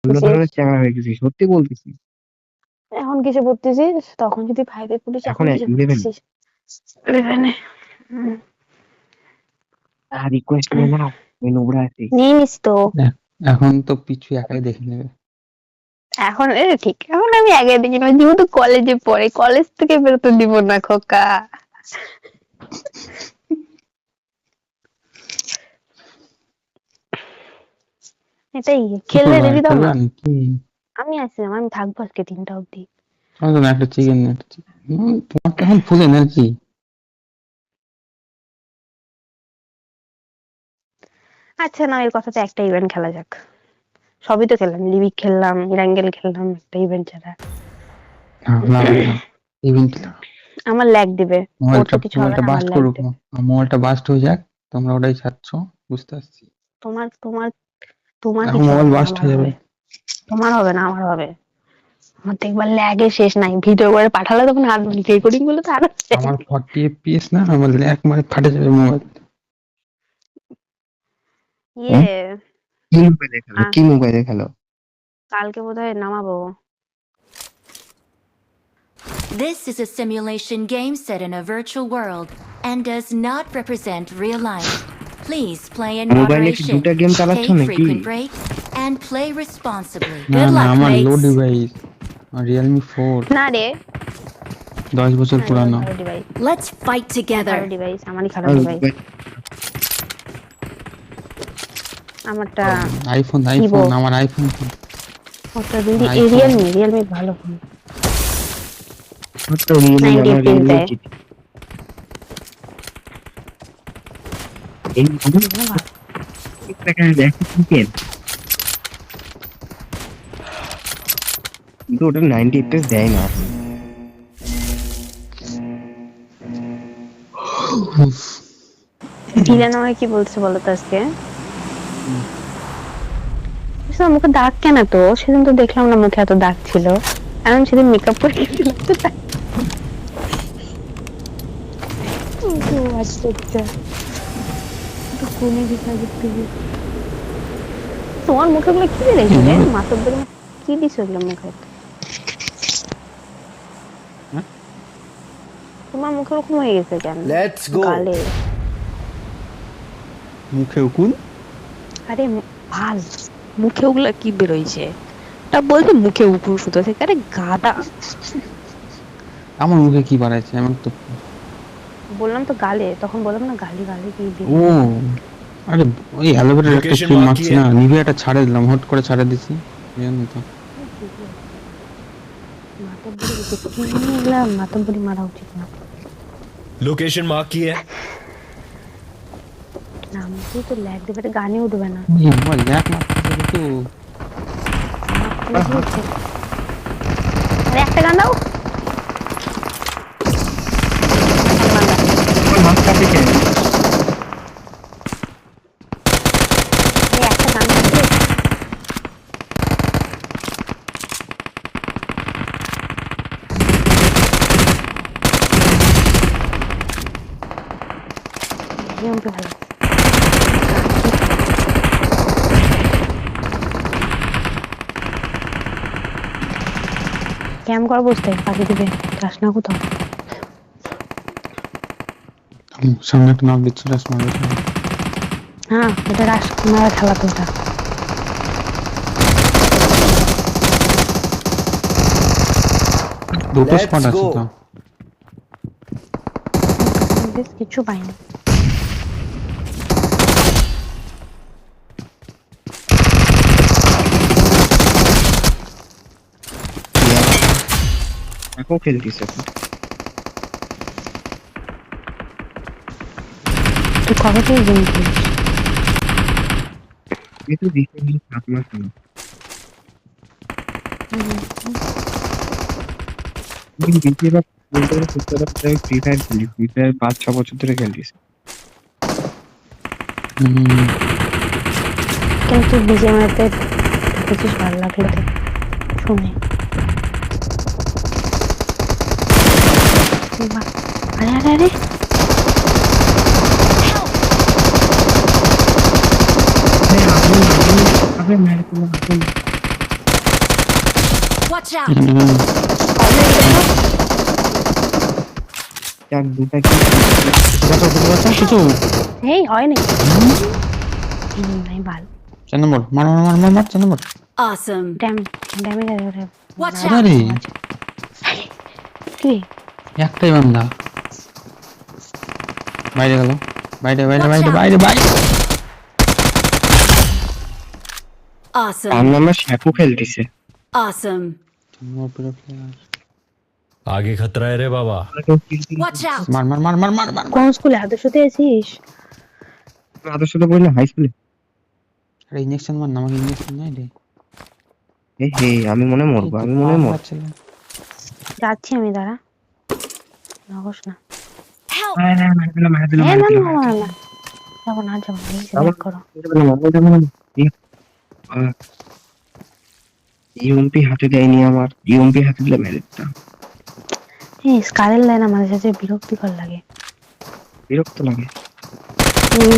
অন্য ধরনের চ্যাংড়া হয়ে গেছিস, সত্যি বলতেছি। এখন কিসে পড়তেছিস? তখন যদি 5 এ পড়িস, এখন এখন কিসে 11। পড়তেছিস? 11 এ। আর রিকোয়েস্ট নেবো না, আমি নোবরা আছি। নিয়ে নিস তো। এখন তো পিছু একাই দেখে নেবে। এখন ঠিক, এখন আমি আগে দেখি না, যেহেতু কলেজে পড়ে, কলেজ থেকে বেরোতে দিব না খোকা। এটাই, খেললে রেডি দাও না। আমি আসলাম, আমি থাকবো আজকে 3টা অবধি। একটা চিকেন, তোমার তো এখন ফুল এনার্জি। আচ্ছা না, এর কথাতে একটা ইভেন্ট খেলা যাক। সবই তো খেললাম, লিবিক খেললাম, ইরাঙ্গেল খেললাম, একটা ইভেন্ট ছাড়া। ইভেন্ট আমার ল্যাগ দিবে, ওর তো কিছু হবে না, আমার বাস্ট ল্যাগ করুক, দিবে। মোবাইলটা বাস্ট হয়ে যাক, তোমরা ওটাই চাচ্ছ, বুঝতে পারছি। তোমার তোমার তোমার এখন কিছু মোবাইল হবে না, বাস্ট আমার হয়ে যাবে। হবে। তোমার হবে না, আমার হবে। আমার তো একবার ল্যাগে শেষ নাই, ভিডিও করে পাঠালে তখন আর রেকর্ডিং গুলো তো আরো আমার 40 FPS না, আমার একবারে ফাটে যাবে মোবাইল। ইয়ে কি মোবাইলে খেলো, কি মোবাইলে খেলো? কালকে বোধহয় নামাবো। This is a simulation game set in a virtual world and does not represent real life. Please play in মোবাইলে কি moderation, দুটা গেম চালাচ্ছ take নাকি? frequent breaks, and play responsibly. না Good না, luck, আমার লো mates. ডিভাইস, Realme 4, না রে, 10 বছর পুরানো। ভালো ডিভাইস, Let's fight ভালো together. ডিভাইস, আমারই খারাপ ডিভাইস। আমারটা আইফোন, আমার আইফোন। ওটা রিয়েলমি ভালো ফোন। তো রিয়েলমি, 90 আমার FPS রিয়েলমি দেয়। জিটি। এই টাকায় দেখো চিকেন, কিন্তু ওটা 90 FPS দেয় না। ডিলান আমাকে কি বলছে বলো তো আজকে? মুখে দাগ কেন? তো সেদিন তো দেখলাম না মুখে এত দাগ ছিল, এখন সেদিন মেকআপ করে গেছিলাম তো তাই। আচ্ছা আচ্ছা, কোনে দিকে দেখতে, তোমার মুখে গুলো কি দিয়েছো রে? মাতব্বর কি দিছো ওগুলো মুখে? তোমার মুখে ওরকম হয়ে গেছে কেন? Let's go. গালে মুখে উকুন? আরে ভাল, মুখে ওগুলা কি বেরোইছে? তা বলতে মুখে উকুন শুধু থেকে, আরে গাদা। আমার মুখে কি বাড়াইছে? আমার তো বললাম তো গালে, তখন বললাম না গালি গালি কি দিই। ও আরে ওই অ্যালোভেরার একটা ক্রিম মাখছি না, নিভিয়াটা ছাড়ে দিলাম, হট করে ছাড়ে দিছি, জানো তো। মাতব্বরি মারা উচিত না। लोकेशन मार्क की है। না মুখে তো ল্যাগ দেবে, গানে উঠবে না। আমার ল্যাক মারতেছে তো। আরে একটা গান দাও। মাস্টার থেকে একটা গান দাও। ভালো ক্যাম করা বসতে পাখি দিবে, চাস না কোথাও। সামনে একটা নাম দিচ্ছি, রাস মারবে। হ্যাঁ এটা রাস মারা খেলা তো এটা। দুটো স্পট আছে তো। কিছু পাইনি। এখন খেলতেছে। তুই কবে থেকে গেম খেলিস? এই তো রিসেন্টলি 7 মাস হলো। বেশিরভাগ বলতে গেলে ফ্রি ফায়ার খেলি, ফ্রি ফায়ার 5-6 বছর ধরে খেলতেছি। কিন্তু বিজেএমআইতে কিছু ভালো লাগলো তো শুনে। আরে আরে আরে আপনি মেরে দিলেন, আপনি Watch out! যাক দুটা কি কিছু এই হয় নাকি নাই ভালো 4 নম্বর মার 4 নম্বর Awesome! ড্যামেজ Watch আরে out! কি একটাই বান্দা বাইরে গেল বাইরে Awesome! সামনে আমরা শ্যাপু খেলতেছে Awesome! आगे खतरा है रे बाबा Watch out! মার কোন স্কুলে আদর্শতে আছিস আদর্শ তো বললে হাই স্কুলে আরে ইনজেকশন মার না আমাকে ইনজেকশন নাই রে হে আমি মনে মরবো আমি মনে মর যাচ্ছি আমি দাঁড়া নগস না Help! মারা দিলাম না যাবো না এই সিলেক্ট করো ইউএমপি হাতে দেয়নি আমার ইউএমপি হাতে দিলে মেরে দিতাম এই স্কারের লাইন আমার কাছে বিরক্তিকর লাগে বিরক্ত লাগে এই